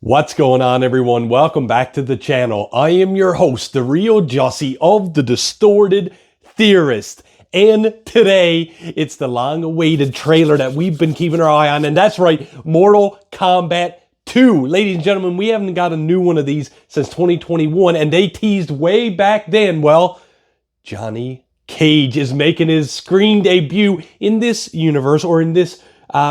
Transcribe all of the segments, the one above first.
What's going on, everyone? Welcome back to the channel. I am your host, the real Jussy of the Distorted Theorists. And today, it's the long-awaited trailer that we've been keeping our eye on. And that's right, Mortal Kombat 2. Ladies and gentlemen, we haven't got a new one of these since 2021. And they teased way back then, well, Johnny Cage is making his screen debut in this universe, or in this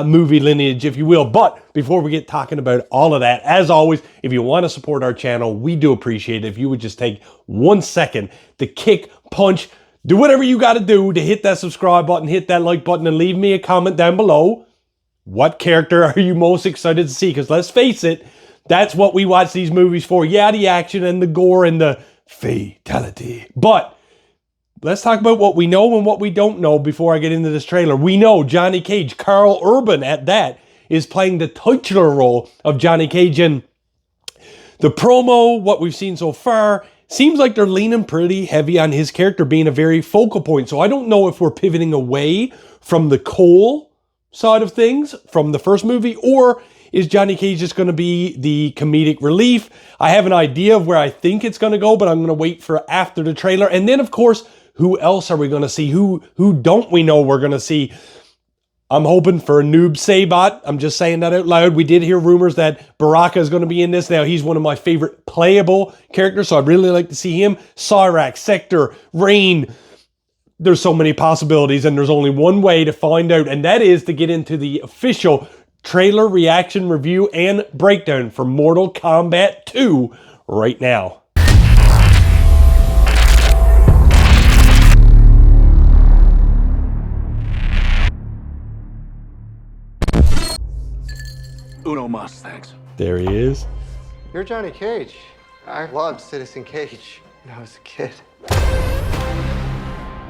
movie lineage, if you will. But before we get talking about all of that, as always, if you want to support our channel, we do appreciate it if you would just take 1 second to kick, punch, do whatever you got to do to hit that subscribe button, hit that like button, and leave me a comment down below. What character are you most excited to see? Because let's face it, that's what we watch these movies for. Yeah, the action and the gore and the fatality. But let's talk about what we know and what we don't know before I get into this trailer. We know Johnny Cage, Karl Urban at that, is playing the titular role of Johnny Cage. And the promo, what we've seen so far, seems like they're leaning pretty heavy on his character being a very focal point. So I don't know if we're pivoting away from the Cole side of things from the first movie, or is Johnny Cage just going to be the comedic relief? I have an idea of where I think it's going to go, but I'm going to wait for after the trailer. And then, of course, who else are we going to see? Who don't we know we're going to see? I'm hoping for a Noob Saibot. I'm just saying that out loud. We did hear rumors that Baraka is going to be in this. Now, he's one of my favorite playable characters, so I'd really like to see him. Cyrax, Sector, Rain. There's so many possibilities, and there's only one way to find out, and that is to get into the official trailer reaction review and breakdown for Mortal Kombat 2 right now. Uno mas, thanks. There he is. You're Johnny Cage. I loved Citizen Cage when I was a kid.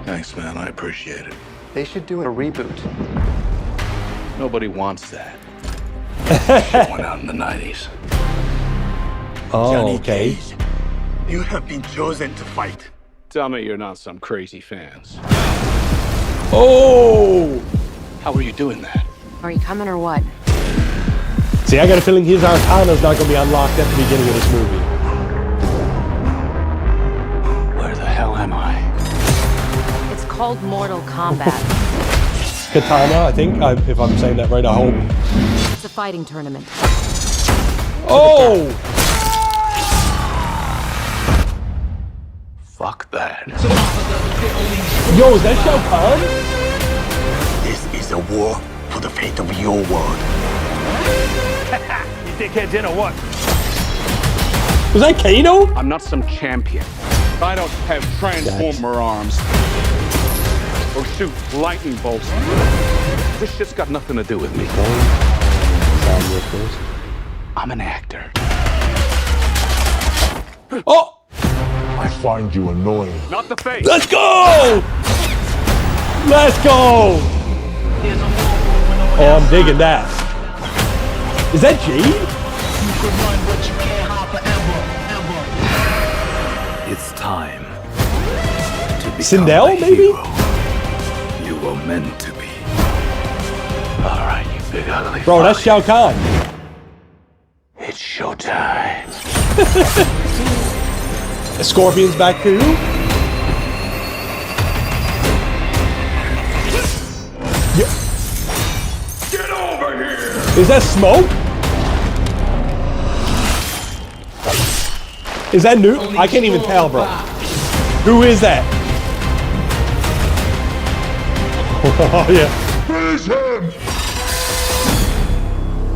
Thanks, man. I appreciate it. They should do a reboot. Nobody wants that. Shit went out in the 90s. Oh, Johnny okay. Cage, you have been chosen to fight. Tell me you're not some crazy fans. Oh! How are you doing that? Are you coming or what? See, I got a feeling his Arcana's not going to be unlocked at the beginning of this movie. Where the hell am I? It's called Mortal Kombat. Katana, I think, if I'm saying that right, I hope. It's a fighting tournament. Oh! Fuck that. Yo, is that Shao Kahn? This is a war for the fate of your world. You dickheads in or what? Was that Kano? I'm not some champion. I don't have transformer arms. Or shoot lightning bolts. This shit's got nothing to do with me. I'm an actor. Oh! I find you annoying. Not the face. Let's go! Let's go! Oh, I'm digging that. Is that Jade? It's time to become Sindel, the maybe? hero you were meant to be. All right, you big ugly Bro, that's Shao Kahn. It's showtime. The Scorpion's back too? Yeah. Get over here! Is that Smoke? Is that new? I can't even tell, bro. Who is that? Oh, yeah. Finish him!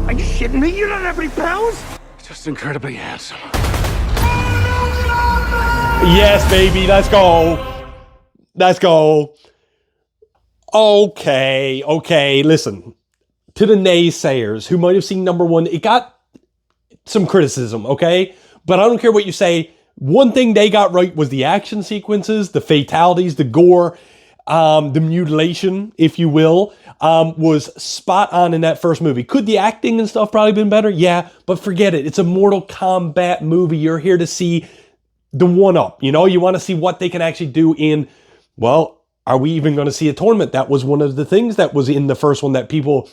Are you shitting me? You don't have any pounds? Just incredibly handsome. Yes, baby. Let's go. Let's go. Okay. Listen. To the naysayers who might have seen number one, it got some criticism, okay? But I don't care what you say. One thing they got right was the action sequences, the fatalities, the gore, the mutilation, if you will, was spot on in that first movie. Could the acting and stuff probably been better? Yeah, but forget it. It's a Mortal Kombat movie. You're here to see the one-up. You know, you want to see what they can actually do in, well, are we even going to see a tournament? That was one of the things that was in the first one that people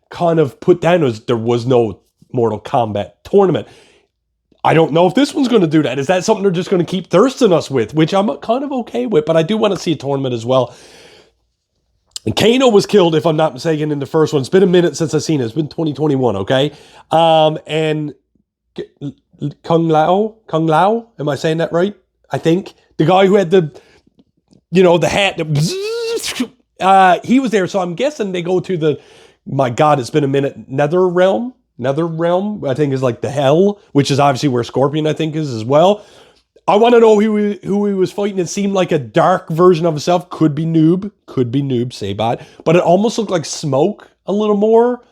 kind of put down, was there was no Mortal Kombat tournament. I don't know if this one's going to do that. Is that something they're just going to keep thirsting us with, which I'm kind of okay with, but I do want to see a tournament as well. And Kano was killed, if I'm not mistaken, in the first one. It's been a minute since I've seen it. It's been 2021, okay? And Kung Lao, am I saying that right? I think. The guy who had the hat, he was there. So I'm guessing they go to the, my God, it's been a minute, Nether Realm, I think is like the hell, which is obviously where Scorpion, I think, is as well. I want to know who he was fighting. It seemed like a dark version of himself. Could be Noob, Sabat. But it almost looked like Smoke a little more.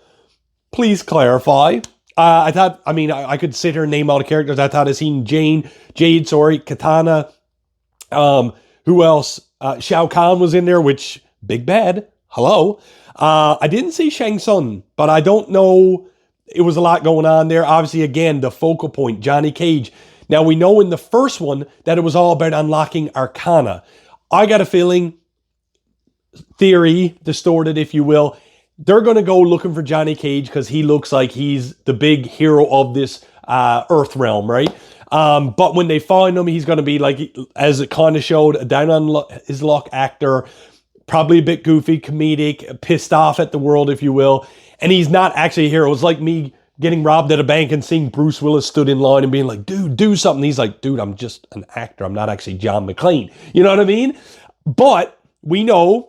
Please clarify. I could sit here and name all the characters. I thought I seen Jade, Katana. Who else? Shao Kahn was in there, which, big bad. Hello. I didn't see Shang Tsung, but I don't know. It was a lot going on there. Obviously, again, the focal point, Johnny Cage. Now, we know in the first one that it was all about unlocking Arcana. I got a feeling, theory, distorted, if you will, they're going to go looking for Johnny Cage because he looks like he's the big hero of this Earth realm, right? But when they find him, he's going to be like, as it kind of showed, a down on his luck actor, probably a bit goofy, comedic, pissed off at the world, if you will. And he's not actually a hero. It's like me getting robbed at a bank and seeing Bruce Willis stood in line and being like, dude, do something. He's like, dude, I'm just an actor. I'm not actually John McClane. You know what I mean? But we know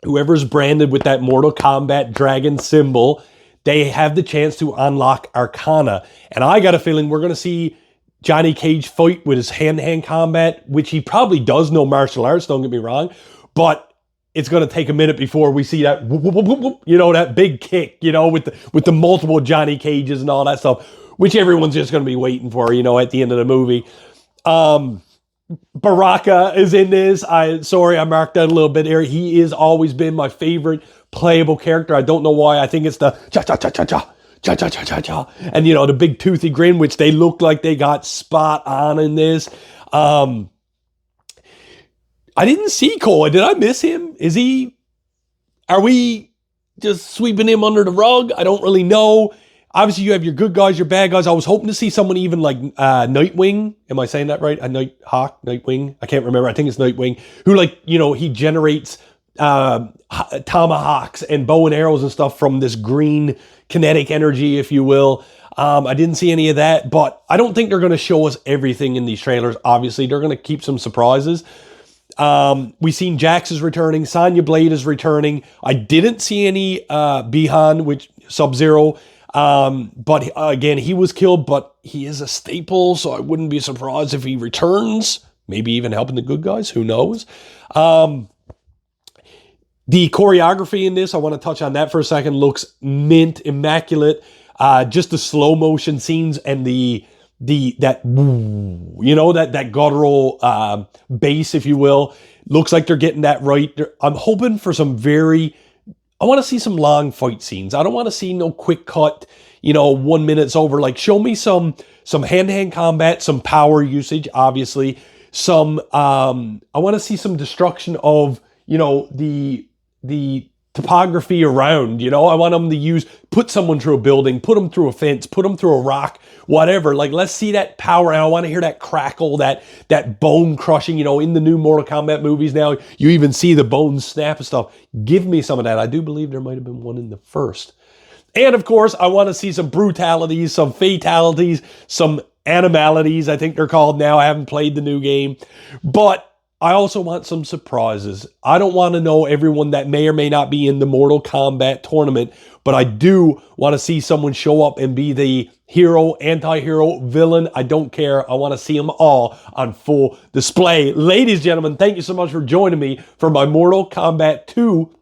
whoever's branded with that Mortal Kombat dragon symbol, they have the chance to unlock Arcana. And I got a feeling we're going to see Johnny Cage fight with his hand-to-hand combat, which he probably does know martial arts, don't get me wrong. But it's going to take a minute before we see that, that big kick, with the multiple Johnny Cages and all that stuff, which everyone's just going to be waiting for, at the end of the movie. Baraka is in this. I marked that a little bit here. He has always been my favorite playable character. I don't know why. I think it's the cha-cha-cha-cha-cha. Cha-cha-cha-cha-cha. And, the big toothy grin, which they look like they got spot on in this. I didn't see Cole. Did I miss him? Are we just sweeping him under the rug? I don't really know. Obviously, you have your good guys, your bad guys. I was hoping to see someone even like Nightwing. Am I saying that right? Nightwing? I can't remember. I think it's Nightwing. Who, he generates tomahawks and bow and arrows and stuff from this green kinetic energy, if you will. I didn't see any of that, but I don't think they're going to show us everything in these trailers. Obviously, they're going to keep some surprises. We've seen Jax is returning. Sonya Blade is returning. I didn't see any Bihan, which Sub-Zero. But again, he was killed, but he is a staple, so I wouldn't be surprised if he returns. Maybe even helping the good guys. Who knows? The choreography in this, I want to touch on that for a second, looks mint, immaculate. Just the slow motion scenes and that guttural bass, if you will, looks like they're getting that right. I'm hoping for I want to see some long fight scenes. I don't want to see no quick cut, 1 minute's over. Like, show me some hand-to-hand combat, some power usage, obviously. I want to see some destruction of, the topography around, I want them to put someone through a building, put them through a fence, put them through a rock, whatever. Like, let's see that power. And I want to hear that crackle, that bone crushing, in the new Mortal Kombat movies now, you even see the bones snap and stuff. Give me some of that. I do believe there might have been one in the first. And of course, I want to see some brutalities, some fatalities, some animalities, I think they're called now. I haven't played the new game, but I also want some surprises. I don't want to know everyone that may or may not be in the Mortal Kombat tournament, but I do want to see someone show up and be the hero, anti-hero, villain. I don't care. I want to see them all on full display. Ladies and gentlemen, thank you so much for joining me for my Mortal Kombat 2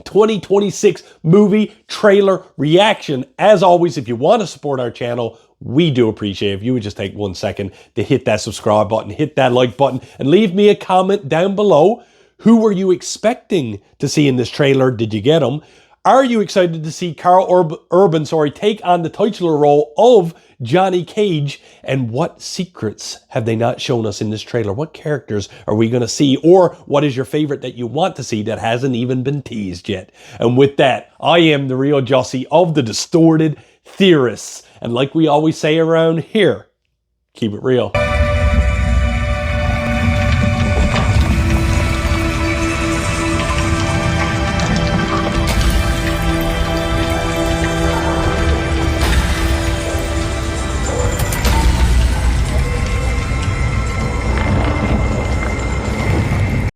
2026 movie trailer reaction. As always, if you want to support our channel, we do appreciate it if you would just take 1 second to hit that subscribe button, hit that like button, and leave me a comment down below. Who were you expecting to see in this trailer? Did you get them? Are you excited to see Karl Urban take on the titular role of Johnny Cage? And what secrets have they not shown us in this trailer? What characters are we going to see? Or what is your favorite that you want to see that hasn't even been teased yet? And with that, I am the real Jussy of the Distorted Theorists. And like we always say around here, keep it real.